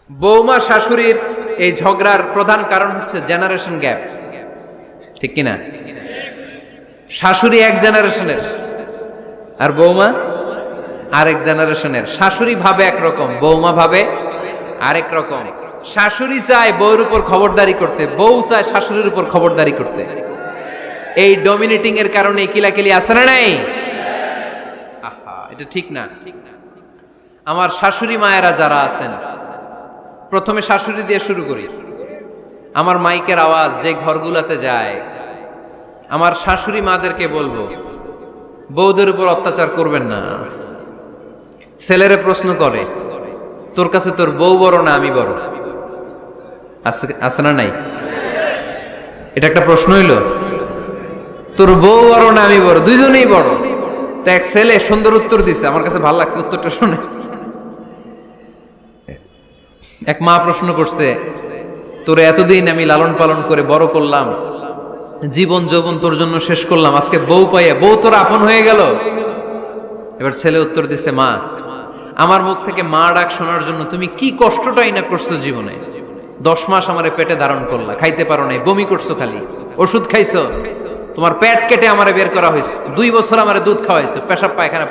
বৌমা শাশুড়ির এই ঝগড়ার প্রধান কারণ হচ্ছে জেনারেশন গ্যাপ, ঠিক কিনা? শাশুড়ি এক জেনারেশনের আর বৌমা আরেক জেনারেশনের। শাশুড়ি ভাবে একরকম, বৌমা ভাবে আরেক রকম। শাশুড়ি চায় বউর উপর খবরদারি করতে, বউ চায় শাশুড়ির উপর খবরদারি করতে। এই ডমিনেটিং এর কারণে কিলাকিলি আছে না নাই? আহা, এটা ঠিক না। আমার শাশুড়ি মায়েরা যারা আছেন, প্রথমে শাশুড়ি দিয়ে শুরু করি। আমার মাইকের আওয়াজ যে ঘরগুলোতে যায়, আমার শাশুড়ি মাদেরকে বলবো, বউদের উপর অত্যাচার করবেন না। ছেলেরে প্রশ্ন করে, তোর কাছে তোর বউ বড় না আমি বড়? আছে না নাই? এটা একটা প্রশ্ন হইল। তোর বউ বড় না আমি বড়? দুইজনেই বড়। তো এক ছেলে সুন্দর উত্তর দিছে, আমার কাছে ভালো লাগছে উত্তরটা শুনে। এক মা প্রশ্ন করছে, তোর এতদিন আমি লালন পালন করে বড় করলাম, জীবন যৌবন তোর জন্য শেষ করলাম, আজকে বউ পাইয়া বউ তোর আপন হয়ে গেল? এবার ছেলে উত্তর দিছে, মা, আমার মুখ থেকে মা ডাক শোনার জন্য তুমি কি কষ্টটাই না করছো জীবনে। 10 মাস আমারে পেটে ধারণ করলা, খাইতে পারো নাই, বমি করছো, খালি ওষুধ খাইছো, তোমার পেট কেটে আমারে বের করা হয়েছে, 2 বছর আমারে দুধ খাওয়াইছো, পেশাব পায়খানা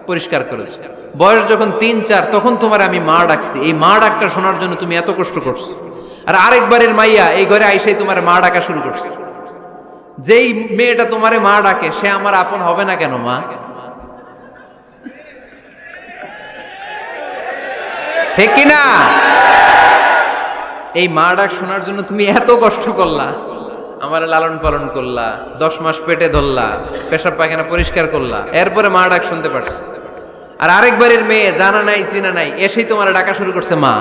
পরিষ্কার করেছো। বয়স যখন 3-4 তখন তোমার আমি মা ডাকছি, এই মা ডাকটা শোনার জন্য তুমি এত কষ্ট করছো। আর আরেকবারের মাইয়া এই ঘরে আইসাই তোমার মা ডাকা শুরু করছে। যেই মেয়েটা তোমারে মা ডাকে সে আমার আপন হবে না কেন মা? ঠিক কিনা? এই মা ডাক শোনার জন্য তুমি এত কষ্ট করলা, আমার লালন পালন করলা, 10 মাস পেটে ধরলা, পেশাব পায়খানা পরিষ্কার করলা, এরপরে মা ডাক শুনতে পারছো। আর আরেকবারের মেয়ে জানা নাই চিনা নাই এসেই তোমার ডাকা শুরু করছে মা।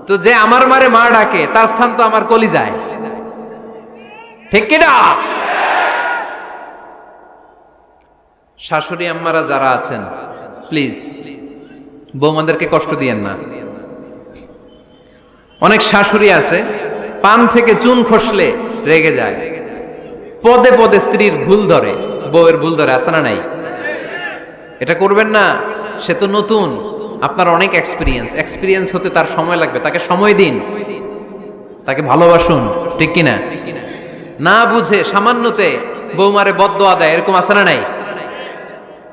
তো যে আমার মারে মা ডাকে তার স্থান তো আমার কলিজায়, ঠিক কিনা? শাশুড়ি আম্মারা যারা আছেন, প্লিজ বৌমাদেরকে কষ্ট দিয়েন না। অনেক শাশুড়ি আছে পান থেকে চুন খসলে রেগে যায়, পদে পদে স্ত্রীর ভুল ধরে, বউয়ের ভুল ধরে, আছে না নাই? এটা করবেন না। সে তো নতুন, আপনার অনেক এক্সপিরিয়েন্স হতে তার সময় লাগবে, তাকে সময় দিন, তাকে ভালোবাসুন, ঠিক কিনা? না বুঝে সামান্যতে বৌমারে বদদোয়া দেয়, এরকম আছে না নাই?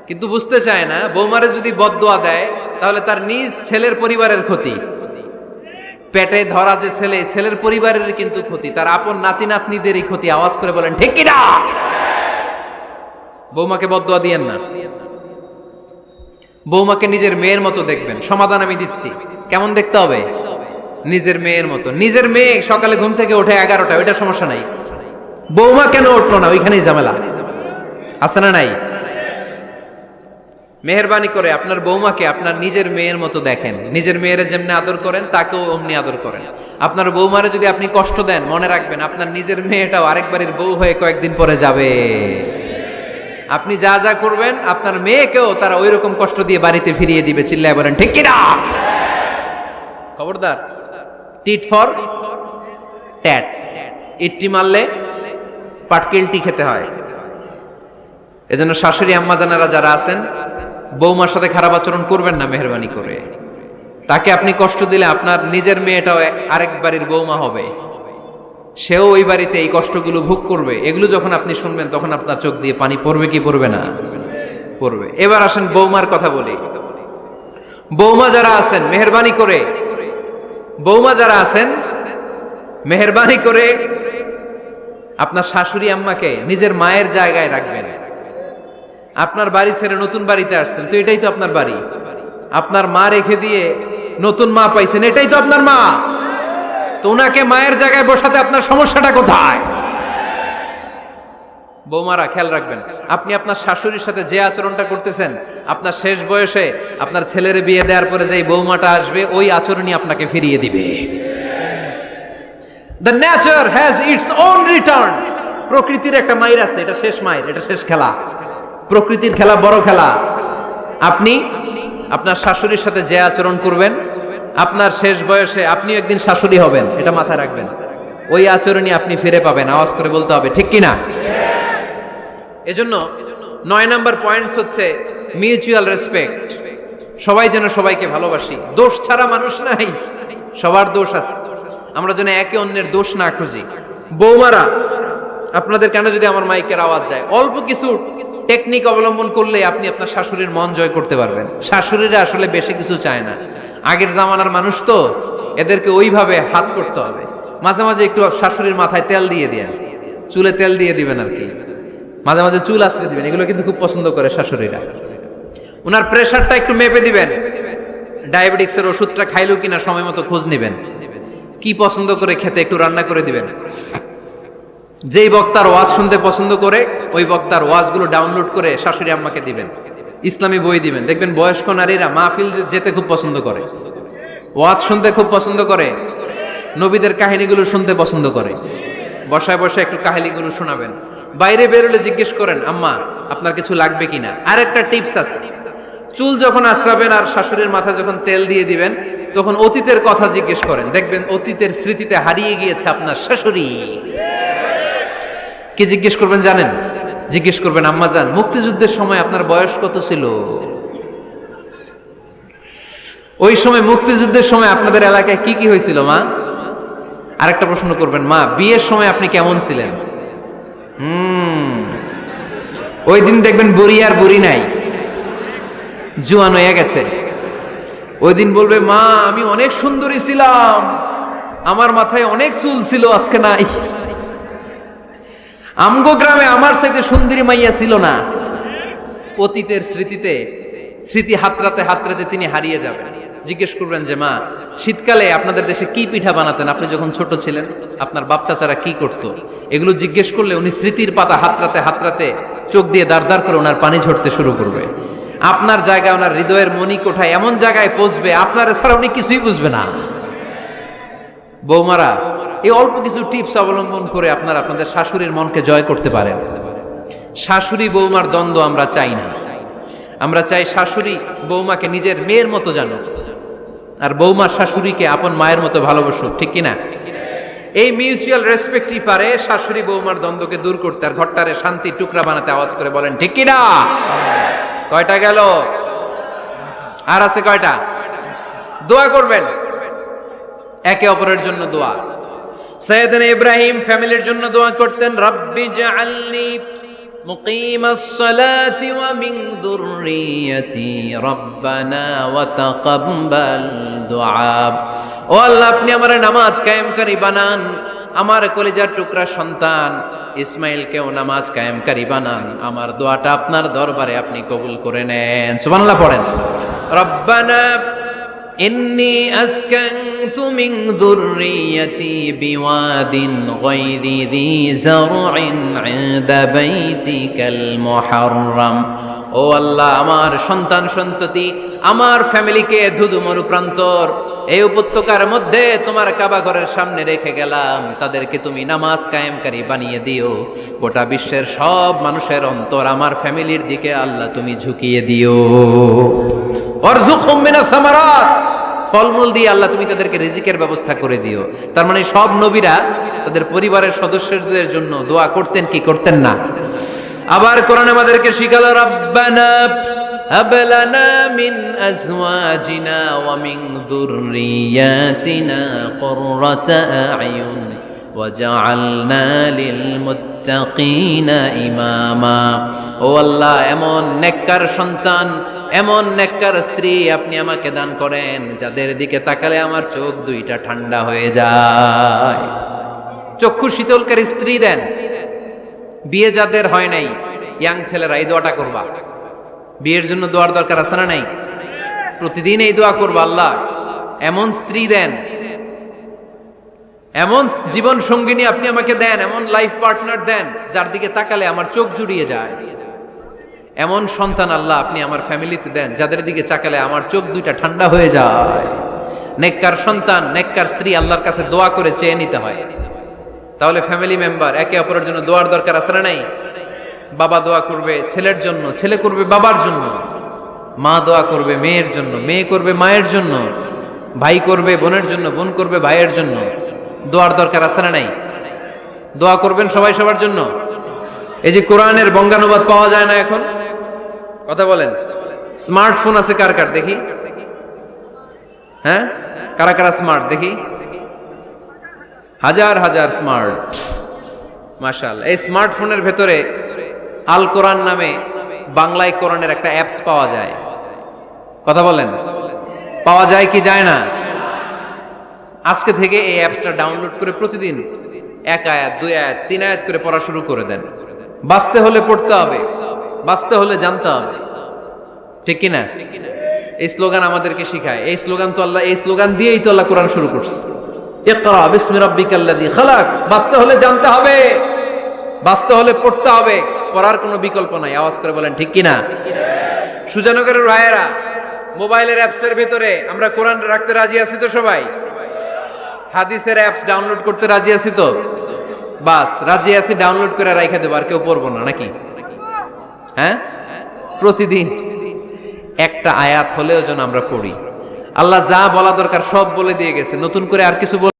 কিন্তু বুঝতে চায় না, বৌমারে যদি বদদোয়া দেয় তাহলে তার নিজ ছেলের পরিবারের ক্ষতি, পেটে ধরা যে ছেলে, ছেলের পরিবারের কিন্তু ক্ষতি, তার আপন নাতি নাতনিদেরই ক্ষতি। আওয়াজ করে বলেন ঠিক কিনা? বৌমাকে বদদোয়া দিয়েন না। বৌমাকে নিজের মেয়ের মতো দেখবেন। সমাধান আমি দিচ্ছি, কেমন দেখতে হবে? নিজের মেয়ের মতো। নিজের মেয়ে সকালে ঘুম থেকে ওঠে 11টা, ওইটা সমস্যা নাই। বৌমা কেন উঠলো না, ওইখানেই ঝামেলা, আছে না নাই? মেহেরবানি করে আপনার বৌমাকে আপনার নিজের মেয়ের মতো দেখেন। নিজের মেয়েরে যেমনি আদর করেন তাকেও অমনি আদর করেন। আপনার বৌমারে যদি আপনি কষ্ট দেন, মনে রাখবেন আপনার নিজের মেয়েটাও আরেকবারের বউ হয়ে কয়েকদিন পরে যাবে। আপনি যা যা করবেন আপনার মেয়েকেও তারা ওই রকম কষ্ট দিয়ে বাড়িতে ফিরিয়ে দিবে। চিল্লায় বলেন ঠিক কিনা? খবরদার, টিট ফর ট্যাট। ইট্টি মারলে পাটকেলটি খেতে হয়। এজন্য শাশুড়ি আম্মা জানারা যারা আছেন, বৌমার সাথে খারাপ আচরণ করবেন না মেহেরবানি করে। তাকে আপনি কষ্ট দিলে আপনার নিজের মেয়েটাও আরেক বাড়ির বৌমা হবে, সেও ওই বাড়িতে এই কষ্টগুলো ভোগ করবে। এগুলো যখন আপনি শুনবেন তখন আপনার চোখ দিয়ে পানি পড়বে কি পড়বে না? পড়বে। এবার আসেন বৌমার কথা বলি। বৌমা যারা আছেন মেহেরবানি করে, বৌমা যারা আছেন মেহেরবানি করে আপনার শাশুড়ি আম্মাকে নিজের মায়ের জায়গায় রাখবেন। আপনার বাড়ি ছেড়ে নতুন বাড়িতে আসছেন, তো এটাই তো আপনার বাড়ি। আপনার মা রেখে দিয়ে নতুন মা পাইছেন, এটাই তো আপনার মা। তো ওনাকে মায়ের জায়গায় বসাতে আপনার সমস্যাটা কোথায়? বৌমারা খেয়াল রাখবেন, আপনি আপনার শাশুড়ির সাথে যে আচরণটা করতেছেন, আপনার শেষ বয়সে আপনার ছেলের বিয়ে দেওয়ার পরে যে বৌমাটা আসবে ওই আচরণই আপনাকে ফিরিয়ে দিবে। The nature has its own return. প্রকৃতির একটা মাইর আছে, এটা শেষ মাইর, এটা শেষ খেলা। প্রকৃতির খেলা বড় খেলা। আপনি আপনার শাশুড়ির সাথে যে আচরণ করবেন, আপনার শেষ বয়সে আপনি একদিন শাশুড়ি হবেন, এটা মাথায় রাখবেন। ওই আচরণই আপনি ফিরে পাবেন। আওয়াজ করে বলতে হবে ঠিক কিনা? এজন্য 9 নাম্বার পয়েন্টস হচ্ছে মিউচুয়াল রেসপেক্ট। সবাই যেন সবাইকে ভালোবাসি। দোষ ছাড়া মানুষ নাই, সবার দোষ আছে, আমরা যেন একে অন্যের দোষ না খুঁজি। বৌমারা, আপনাদের কেন যদি আমার মাইকের আওয়াজ যায়, অল্প কিছু টেকনিক অবলম্বন করলে আপনি আপনার শাশুড়ির মন জয় করতে পারবেন। শাশুড়িরা আসলে বেশি কিছু চায় না, আগের জামানার মানুষ তো, এদেরকে ওইভাবে হাত করতে হবে। মাঝে মাঝে একটু শাশুড়ির মাথায় তেল দিয়ে দেন, চুলে তেল দিয়ে দিবেন আর কি, মাঝে মাঝে চুল আশ্রয় দিবেন, এগুলো কিন্তু খুব পছন্দ করে শাশুড়িরা। ওনার প্রেশারটা একটু মেপে দিবেন, ডায়াবেটিক্সের ওষুধটা খাইলো কিনা সময় মতো খোঁজ নেবেন, কি পছন্দ করে খেতে একটু রান্না করে দিবেন। যেই বক্তার ওয়াজ শুনতে পছন্দ করে ওই বক্তার ওয়াজগুলো ডাউনলোড করে শাশুড়ি আম্মাকে দিবেন, ইসলামী বই দিবেন। দেখবেন বয়স্ক নারীরা মাহফিল যেতে খুব পছন্দ করে, ওয়াজ শুনতে খুব পছন্দ করে, নবীদের কাহিনীগুলো শুনতে পছন্দ করে। বসায় বসায় একটু কাহিনীগুলো শোনাবেন। বাইরে বেরোলে জিজ্ঞেস করেন, আম্মা আপনার কিছু লাগবে কিনা। আর একটা টিপস আছে, চুল যখন আশ্রাবেন আর শাশুড়ির মাথায় যখন তেল দিয়ে দিবেন, তখন অতীতের কথা জিজ্ঞেস করেন, দেখবেন অতীতের স্মৃতিতে হারিয়ে গিয়েছে আপনার শাশুড়ি। কি জিজ্ঞেস করবেন জানেন? জিজ্ঞেস করবেন, আম্মা জান, মুক্তিযুদ্ধের সময় আপনার বয়স কত ছিল? ওই সময় মুক্তিযুদ্ধের সময় আপনাদের এলাকায় কি কি হয়েছিল মা? আরেকটা প্রশ্ন করবেন, মা বিয়ের সময় আপনি কেমন ছিলেন? ওই দিন দেখবেন বুড়ি আর বুড়ি নাই, জুয়ান হয়ে গেছে। ওই দিন বলবে, মা আমি অনেক সুন্দরী ছিলাম, আমার মাথায় অনেক চুল ছিল, আজকে নাই। আমগো গ্রামে আমার সাথে সুন্দরী মাইয়া ছিল না। অতীতের স্মৃতিতে, স্মৃতি হাতরাতে হাতরাতে তিনি হারিয়ে যাবেন। জিজ্ঞেস করবেন যে, মা শীতকালে আপনাদের দেশে কি পিঠা বানাতেন আপনি যখন ছোট ছিলেন, আপনার বাপ চাচারা কি করতো? এগুলো জিজ্ঞেস করলে উনি স্মৃতির পাতা হাতরাতে হাতরাতে চোখ দিয়ে দাঁড় দাঁড় করে ওনার পানি ঝরতে শুরু করবে। আপনার জায়গায়, ওনার হৃদয়ের মনি কোঠায় এমন জায়গায় পৌঁছবে, আপনার ছাড়া উনি কিছুই বুঝবে না। বৌমারা, এই অল্প কিছু টিপস অবলম্বন করে আপনারা আপনাদের শাশুড়ির মনকে জয় করতে পারেন। শাশুড়ি বৌমার দ্বন্দ্ব আমরা চাই না, আমরা চাই শাশুড়ি বৌমাকে নিজের মেয়ের মতো জানো, আর বৌমা শাশুড়িকে আপন মায়ের মতো ভালোবাসুক, ঠিক কিনা? এই মিউচুয়াল রেসপেক্টই পারে শাশুড়ি বৌমার দ্বন্দ্বকে দূর করতে, আর ঘরটারে শান্তির টুকরা বানাতে। আওয়াজ করে বলেন ঠিক কিনা? কয়টা গেল? আর আছে কয়টা? দোয়া করবেন একে অপরের জন্য। দোয়া, সাইয়েদনা ইব্রাহিম ফ্যামিলির জন্য দোয়া করতেন, রব্বি জাআলনি মুকিমাস সালাতি ওয়া মিন যুররিয়াতি রব্বানা ওয়া তাকাব্বাল দুআ। ও আল্লাহ, আপনি আমার নামাজ কায়েমকারী বানান, আমার কলিজার টুকরা সন্তান ইসমাইলকেও নামাজ কায়েমকারী বানান, আমার দোয়াটা আপনার দরবারে আপনি কবুল করে নেন। সুবহানাল্লাহ পড়েন। রব্বানা ইন্নী আসকানতু মিন যুররিয়াতি বিওয়াদিন গায়রি যী যারইন ইনদা বাইতিকাল মুহাররাম। ও আল্লাহ, আমার সন্তান সন্ততি, আমার ফ্যামিলিকে ধুধু মরুপ্রান্তর এই উপত্যকার মধ্যে তোমার কাবা ঘরের সামনে রেখে গেলাম, তাদেরকে তুমি নামাজ কায়েমকারী বানিয়ে দিও। গোটা বিশ্বের সব মানুষের অন্তর আমার ফ্যামিলির দিকে আল্লাহ তুমি ঝুঁকিয়ে দিও। ওয়ারযুকহুম মিনাস সামারাত, ফলমূল দিয়ে আল্লাহ তুমি তাদেরকে রিজিকের ব্যবস্থা করে দিও। তার মানে সব নবীরা তাদের পরিবারের সদস্যদের জন্য দোয়া করতেন কি করতেন না? আবার কোরআন আমাদেরকে শিখালো, রব্বানা হাব লানা মিন আজওয়াজিনা ওয়া মিন যুররিয়াতিনা কুররাতা আ'য়ুন ওয়াজআলনা লিল মুত্তাকিনা ইমামা। ও আল্লাহ, এমন নেককার সন্তান, এমন নেককার স্ত্রী আপনি আমাকে দান করেন যাদের দিকে তাকালে আমার চোখ দুইটা ঠান্ডা হয়ে যায়। চক্ষু শীতলকারী স্ত্রী দেন। বিয়ে যাদের হয় নাই, ইয়াং ছেলেরা এই দোয়াটা করবা। বিয়ের জন্য দোয়ার দরকার আছে না নাই? প্রতিদিন এই দোয়া করবা, আল্লাহ এমন স্ত্রী দেন, এমন জীবন সঙ্গিনী আপনি আমাকে দেন, এমন লাইফ পার্টনার দেন যার দিকে তাকালে আমার চোখ জুড়িয়ে যায়। এমন সন্তান আল্লাহ আপনি আমার ফ্যামিলিতে দেন যাদের দিকে তাকালে আমার চোখ দুইটা ঠান্ডা হয়ে যায়। নেককার সন্তান, নেককার স্ত্রী আল্লাহর কাছে দোয়া করে চেয়ে নিতে হয়। তাহলে ফ্যামিলি মেম্বার একে অপরের জন্য দোয়ার দরকার আছে না নাই? বাবা দোয়া করবে ছেলের জন্য, ছেলে করবে বাবার জন্য, মা দোয়া করবে মেয়ের জন্য, মেয়ে করবে মায়ের জন্য, ভাই করবে বোনের জন্য, বোন করবে ভাইয়ের জন্য। দোয়ার দরকার আছে না নাই? দোয়া করবেন সবাই সবার জন্য। এই যে কোরআনের বঙ্গানুবাদ পাওয়া যায় না এখন, কথা বলেন। স্মার্টফোন আছে কার কার দেখি? হ্যাঁ, কারা কারা স্মার্ট দেখি? হাজার হাজার স্মার্ট, মাশাআল্লাহ। এই স্মার্টফোনের ভেতরে আল কোরআন নামে বাংলায় কোরআনের একটা অ্যাপস পাওয়া যায়। কথা বলেন, পাওয়া যায় কি যায় না? আজকে থেকে এই অ্যাপসটা ডাউনলোড করে প্রতিদিন 1 আয়াত 2 আয়াত 3 আয়াত করে পড়া শুরু করে দেন। বাঁচতে হলে পড়তে হবে, বাঁচতে হলে জানতে হবে, ঠিক কি না? এই স্লোগান আমাদেরকে শিখায়। এই স্লোগান তো আল্লাহ, এই স্লোগান দিয়েই তো আল্লাহ কোরআন শুরু করছে। ইকরা বিসমি রাব্বিকাল্লাযী খালাক। বাঁচতে হলে জানতে হবে, বাঁচতে হলে পড়তে হবে, পড়ার কোনো বিকল্প নাই। আওয়াজ করে বলেন ঠিক কি না? সুজানগরের রায়েরা, মোবাইলের অ্যাপসের ভিতরে আমরা কোরআন রাখতে রাজি আছি তো সবাই? হাদিসের অ্যাপস ডাউনলোড করতে রাজি আছি তো? বাস রাজি আছি, ডাউনলোড করে রাইখা দেবো, আর কেউ পড়বো না নাকি? হ্যাঁ, প্রতিদিন একটা আয়াত হলেও যেন আমরা পড়ি। আল্লাহ যা বলা দরকার সব বলে দিয়ে গেছে, নতুন করে আর কিছু